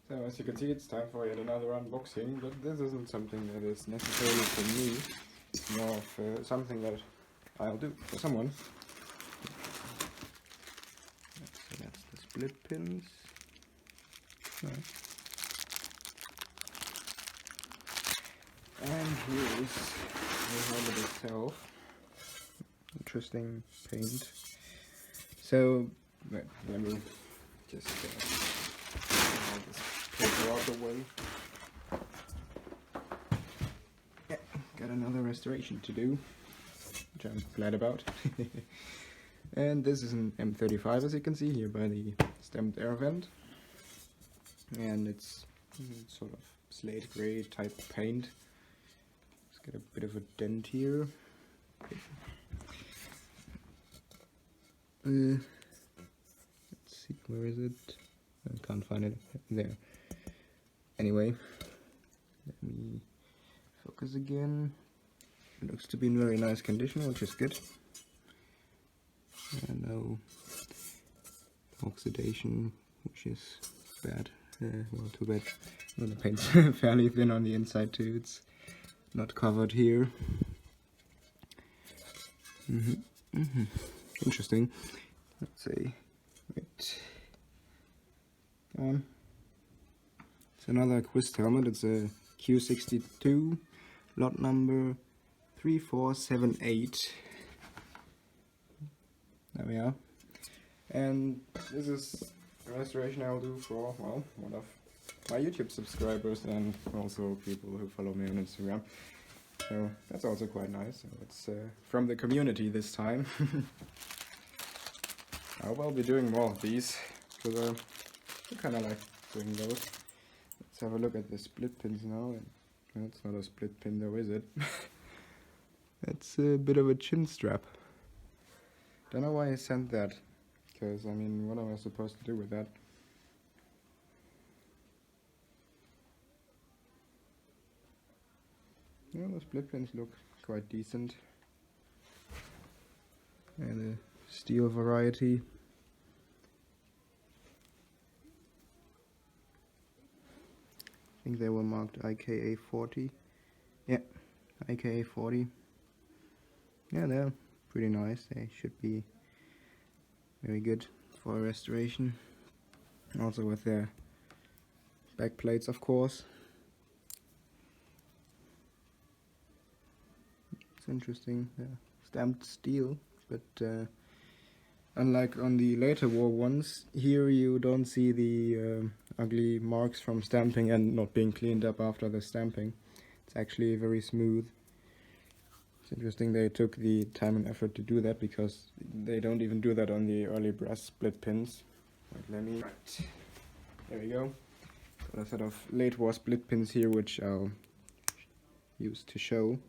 So as you can see, it's time for yet another unboxing, but this isn't something that is necessarily for me. It's more of something that I'll do for someone. So that's the split pins. Nice. And here is the helmet itself. Interesting paint. So let me just all this paper out the way. Yeah, got another restoration to do, which I'm glad about. And this is an M35, as you can see here by the stamped air vent. And it's sort of slate grey type paint. Let's get a bit of a dent here. Let's see, where is it? I can't find it. There. Anyway, let me focus again. It looks to be in very nice condition, which is good. No oxidation, which is bad. Well, too bad. Well, the paint's fairly thin on the inside too. It's not covered here. Interesting. Let's see. Wait. Come on. It's another Quist helmet. It's a Q62, lot number 3478. There we are. And this is a restoration I'll do for, well, one of my YouTube subscribers and also people who follow me on Instagram. So that's also quite nice. So it's from the community this time. I will be doing more of these because I kind of like doing those. Let's have a look at the split pins now. That's not a split pin though, is it? That's a bit of a chin strap. Don't know why I sent that, because I mean, what am I supposed to do with that? Yeah, the split pins look quite decent. And the steel variety. I think they were marked IKA 40. Yeah, IKA 40. Yeah, they're pretty nice. They should be very good for a restoration. Also with their back plates, of course. It's interesting. Stamped steel, but unlike on the later war ones, here you don't see the ugly marks from stamping and not being cleaned up after the stamping. It's actually very smooth. It's interesting they took the time and effort to do that, because they don't even do that on the early brass split pins. Right. There we go. Got a set of late war split pins here, which I'll use to show.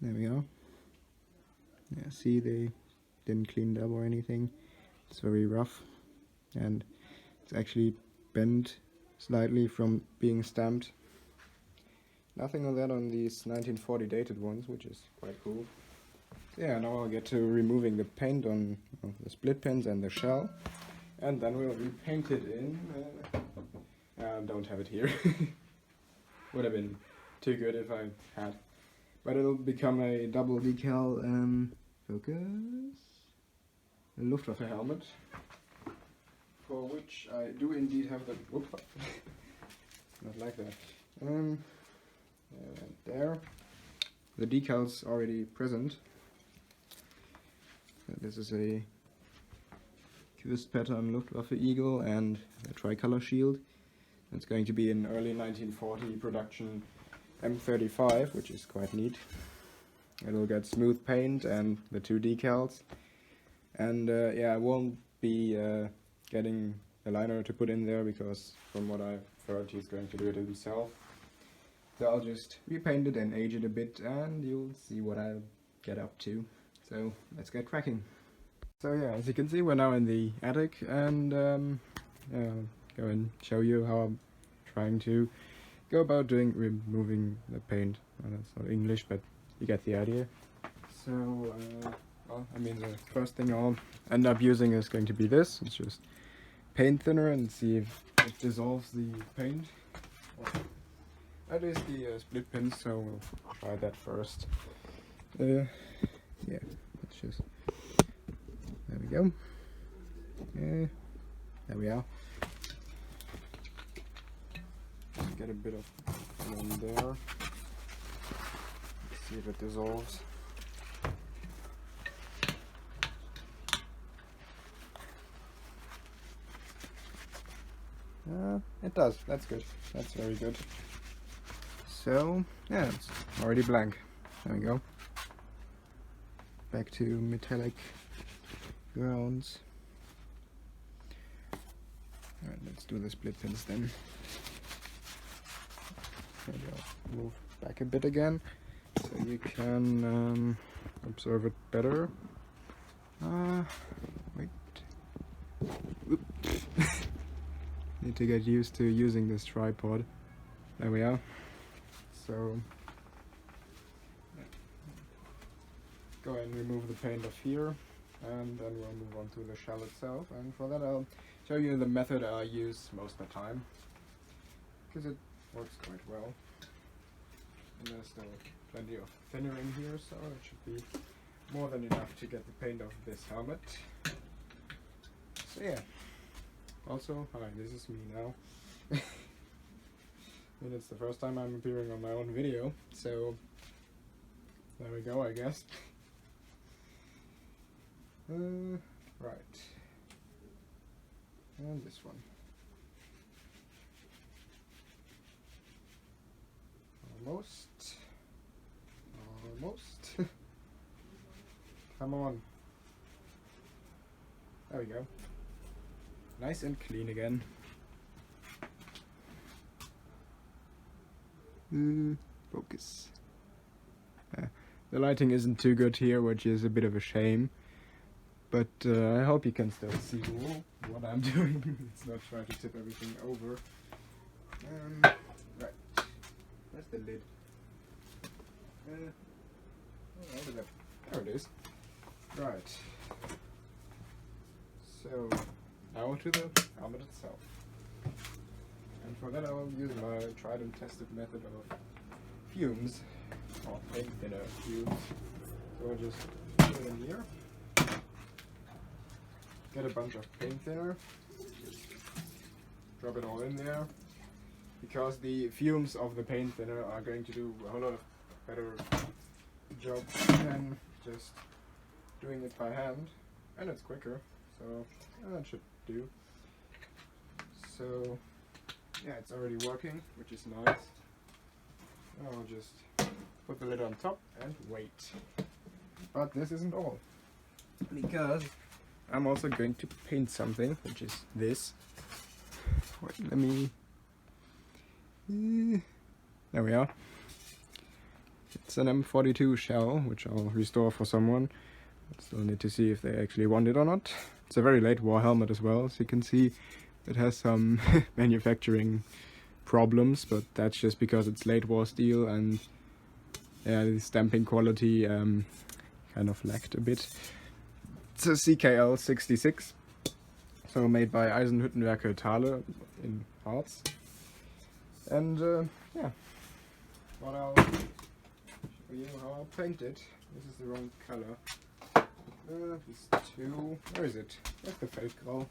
There we go. Yeah, see, they didn't clean it up or anything. It's very rough, and it's actually bent slightly from being stamped. Nothing of that on these 1940 dated ones, which is quite cool. Yeah, now I'll get to removing the paint on the split pins and the shell, and then we'll repaint it in. I don't have it here. Would have been too good if I had. But it'll become a double decal focus Luftwaffe helmet, for which I do indeed have the whoop, not like that. There, the decals already present. This is a Quist pattern Luftwaffe eagle and a tricolor shield. It's going to be an early 1940 production M35, which is quite neat. It'll get smooth paint and the two decals, and yeah, I won't be getting a liner to put in there, because from what I've heard he's going to do it himself. So I'll just repaint it and age it a bit, and you'll see what I'll get up to. So let's get cracking. So yeah, as you can see, we're now in the attic, and go and show you how I'm trying to go about removing the paint. Well, that's not English, but you get the idea. So well, I mean, the first thing I'll end up using is going to be this. It's just paint thinner, and see if it dissolves the paint. Well, that is the split pins, so we'll try that first. Yeah, let's just, there we go. Yeah, there we are. Just get a bit of on there. Let's see if it dissolves. It does. That's good. That's very good. So, yeah, it's already blank. There we go. Back to metallic grounds. Alright, let's do the split pins then. Maybe I'll move back a bit again so you can observe it better. Wait. Oop. Need to get used to using this tripod. There we are. So go ahead and remove the paint off here, and then we'll move on to the shell itself. And for that I'll show you the method I use most of the time, because it works quite well. And there's still plenty of thinner in here, so it should be more than enough to get the paint off this helmet. So yeah. Also, hi, this is me now. I mean, it's the first time I'm appearing on my own video, so there we go, I guess. Right. And this one. Almost. Almost. Come on. There we go. Nice and clean again. Focus. The lighting isn't too good here, which is a bit of a shame. But I hope you can still see what I'm doing. Let's not try to tip everything over. Right. Where's the lid? There it is. Right. So now to the helmet itself. And for that I will use my tried and tested method of fumes, or paint thinner fumes. So I'll just put it in here. Get a bunch of paint thinner. Drop it all in there. Because the fumes of the paint thinner are going to do a whole lot of better job than just doing it by hand. And it's quicker, so that should do. So yeah, it's already working, which is nice. I'll just put the lid on top and wait. But this isn't all, because I'm also going to paint something, which is this. Wait, let me... There we are. It's an M42 shell, which I'll restore for someone. I still need to see if they actually want it or not. It's a very late war helmet as well, as you can see. It has some manufacturing problems, but that's just because it's late war steel, and yeah, the stamping quality kind of lacked a bit. It's a CKL 66, so made by Eisenhüttenwerke Thale in Harz. And yeah, what I'll show you how I'll paint it. This is the wrong color. These two. Where is it? Where's the Feldgrau?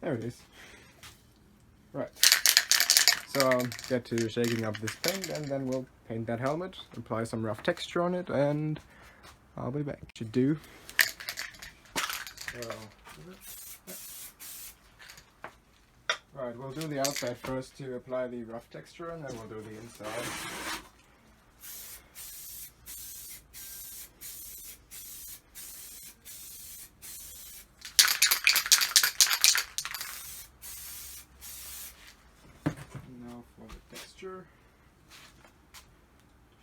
There it is. Right. So I'll get to shaking up this paint, and then we'll paint that helmet, apply some rough texture on it, and I'll be back. Should do. So, right, we'll do the outside first to apply the rough texture, and then we'll do the inside. Now for the texture,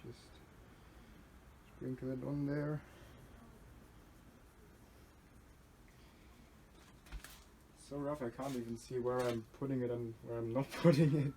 just sprinkle it on there. So rough I can't even see where I'm putting it and where I'm not putting it.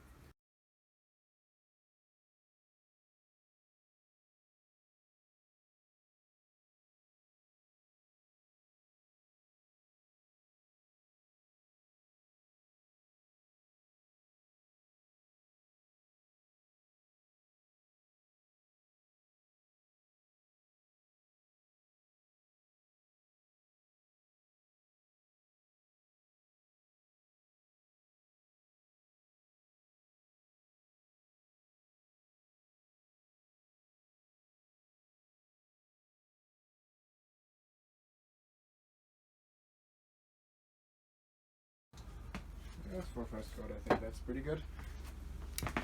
As for first coat, I think that's pretty good.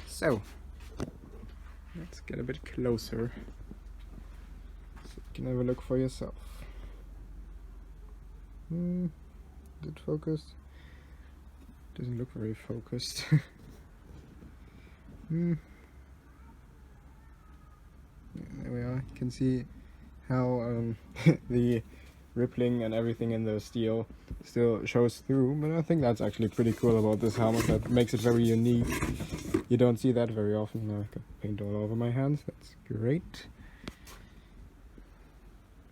So, let's get a bit closer so you can have a look for yourself. Is it focused? Doesn't look very focused. Yeah, there we are. You can see how the rippling and everything in the steel still shows through, but I think that's actually pretty cool about this helmet. That makes it very unique. You don't see that very often. Now I got paint all over my hands. That's great.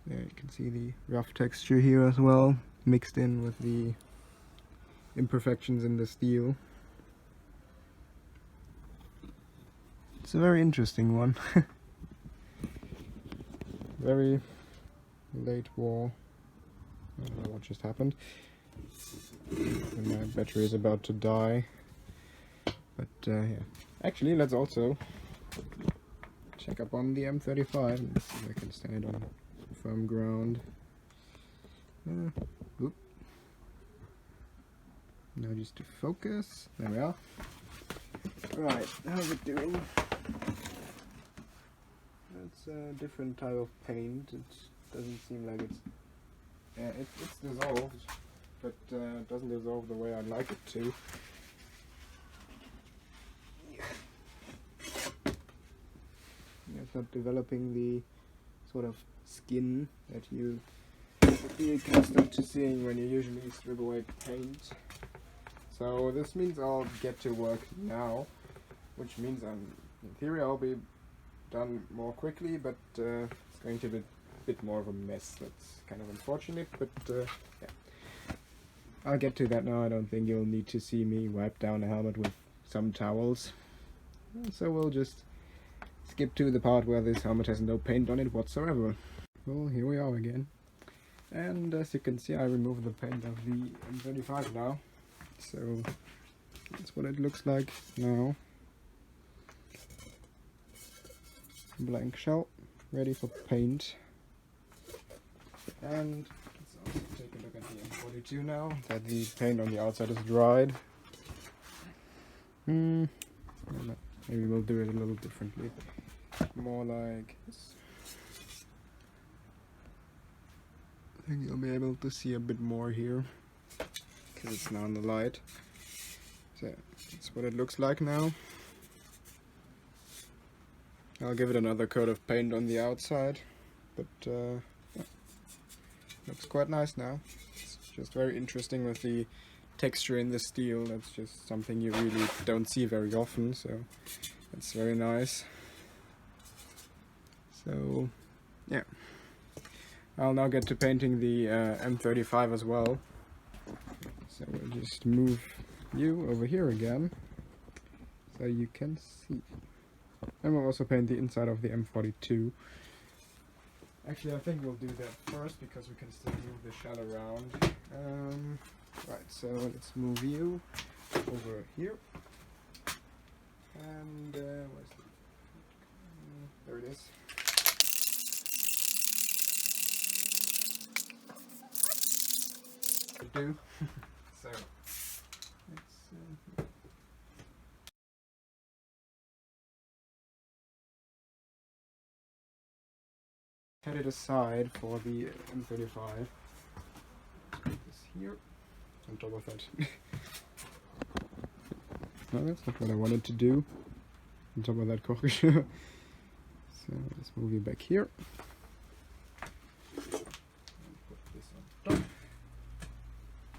There you can see the rough texture here as well, mixed in with the imperfections in the steel. It's a very interesting one. Very late war. I don't know what just happened. And my battery is about to die. But yeah. Actually, let's also check up on the M35. Let's see if I can stand on firm ground. Oop. Now just to focus. There we are. Right, how's it doing? It's a different type of paint. It doesn't seem like it's... Yeah, it's dissolved, but it doesn't dissolve the way I'd like it to. It's not developing the sort of skin that you would be accustomed to seeing when you usually strip away paint. So this means I'll get to work now, which means in theory I'll be done more quickly, but it's going to be a bit more of a mess. That's kind of unfortunate, but yeah. I'll get to that now. I don't think you'll need to see me wipe down a helmet with some towels. So we'll just skip to the part where this helmet has no paint on it whatsoever. Well, here we are again. And as you can see, I removed the paint of the M35 now. So that's what it looks like now. Blank shell, ready for paint. And let's also take a look at the M42 now, that the paint on the outside is dried. Maybe we'll do it a little differently. More like this. I think you'll be able to see a bit more here, because it's now in the light. So that's what it looks like now. I'll give it another coat of paint on the outside, but yeah, looks quite nice now. It's just very interesting with the texture in the steel. That's just something you really don't see very often, so that's very nice. So yeah, I'll now get to painting the M35 as well. So we'll just move you over here again so you can see. And we'll also paint the inside of the M42. Actually, I think we'll do that first because we can still move the shell around. Right, so let's move you over here. And where's the... there it is. Do. So let's set it aside for the M35. Let's put this here on top of that. No, that's not what I wanted to do. On top of that Kochgeschirr. So let's move you back here. And put this on top.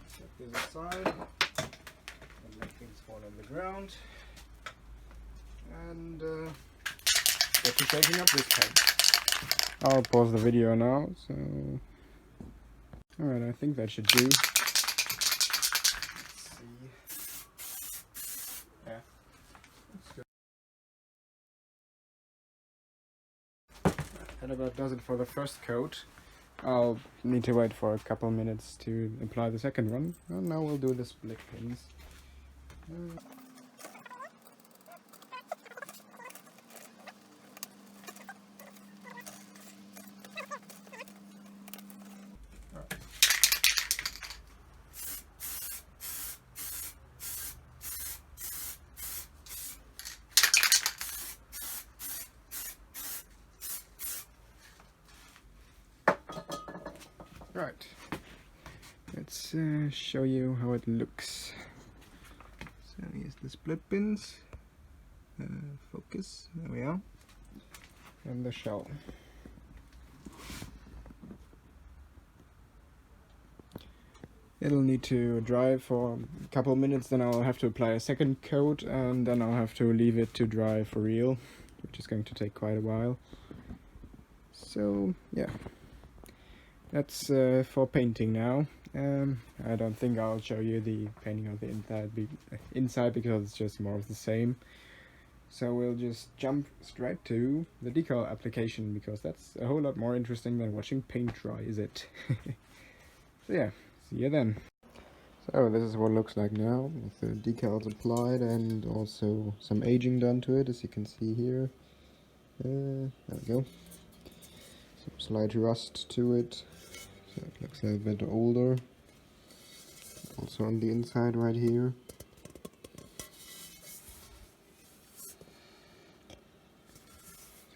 Set this aside. And let things fall on the ground. And get to taking up this paint. I'll pause the video now, so... Alright, I think that should do. Let's see. Yeah. That's good. That about does it for the first coat. I'll need to wait for a couple minutes to apply the second one. And now we'll do the split pins. let's show you how it looks. So here's the split pins, focus, there we are, and the shell. It'll need to dry for a couple of minutes, then I'll have to apply a second coat, and then I'll have to leave it to dry for real, which is going to take quite a while. So yeah, that's for painting now. I don't think I'll show you the painting of the inside because it's just more of the same. So we'll just jump straight to the decal application, because that's a whole lot more interesting than watching paint dry, is it? So yeah, see you then. So this is what it looks like now, with the decals applied and also some aging done to it, as you can see here. There we go. Some slight rust to it, so it looks a bit older. Also on the inside right here.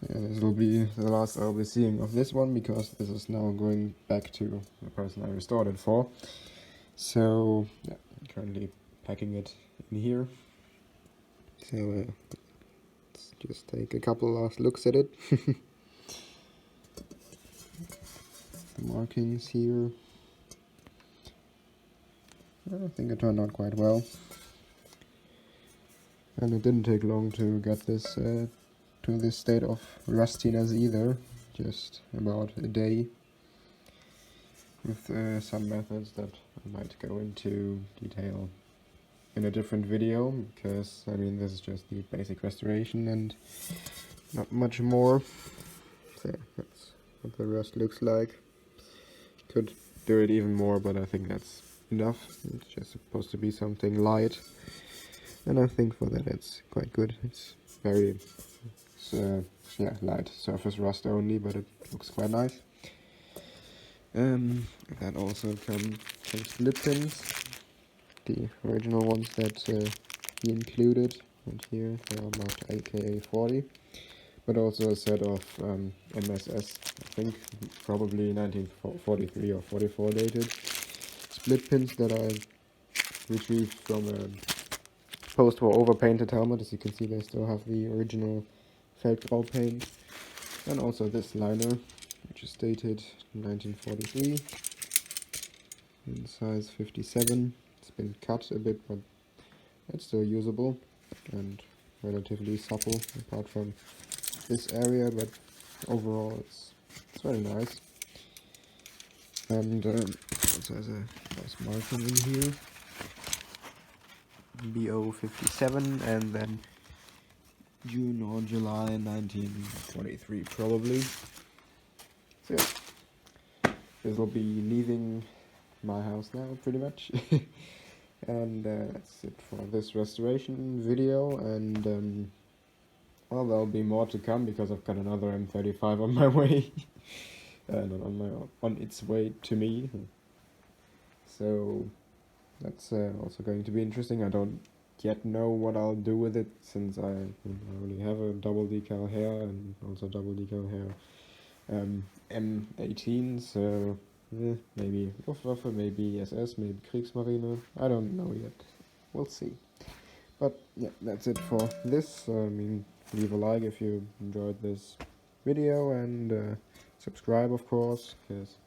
Yeah, this will be the last I'll be seeing of this one, because this is now going back to the person I restored it for. So yeah, I'm currently packing it in here. So let's just take a couple last looks at it. The markings here. I think it turned out quite well. And it didn't take long to get this to this state of rustiness either, just about a day, with some methods that I might go into detail in a different video, because I mean this is just the basic restoration and not much more. So that's what the rust looks like. Could do it even more, but I think that's enough. It's just supposed to be something light, and I think for that it's quite good. It's very yeah, light surface rust only, but it looks quite nice. That also comes some split pins, the original ones that he included, and here they are marked AKA40, but also a set of MSS, I think probably 1943 or 44 dated split pins that I retrieved from a post-war overpainted helmet. As you can see, they still have the original Feldgrau paint, and also this liner, which is dated 1943 in size 57. It's been cut a bit, but it's still usable and relatively supple, apart from this area, but overall it's very nice. And also has a nice marking in here, BO57, and then June or July 1943 probably. So yeah, this will be leaving my house now pretty much. And that's it for this restoration video, and well, there'll be more to come, because I've got another M35 on my way. Not on its way to me. So that's also going to be interesting. I don't yet know what I'll do with it, since I only have a double decal hair and also double decal hair M18, so maybe Luftwaffe, maybe SS, maybe Kriegsmarine, I don't know yet, we'll see. But yeah, that's it for this. I mean, leave a like if you enjoyed this video, and subscribe of course, because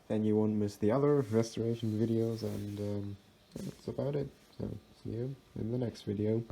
then you won't miss the other restoration videos, and that's about it. So see you in the next video.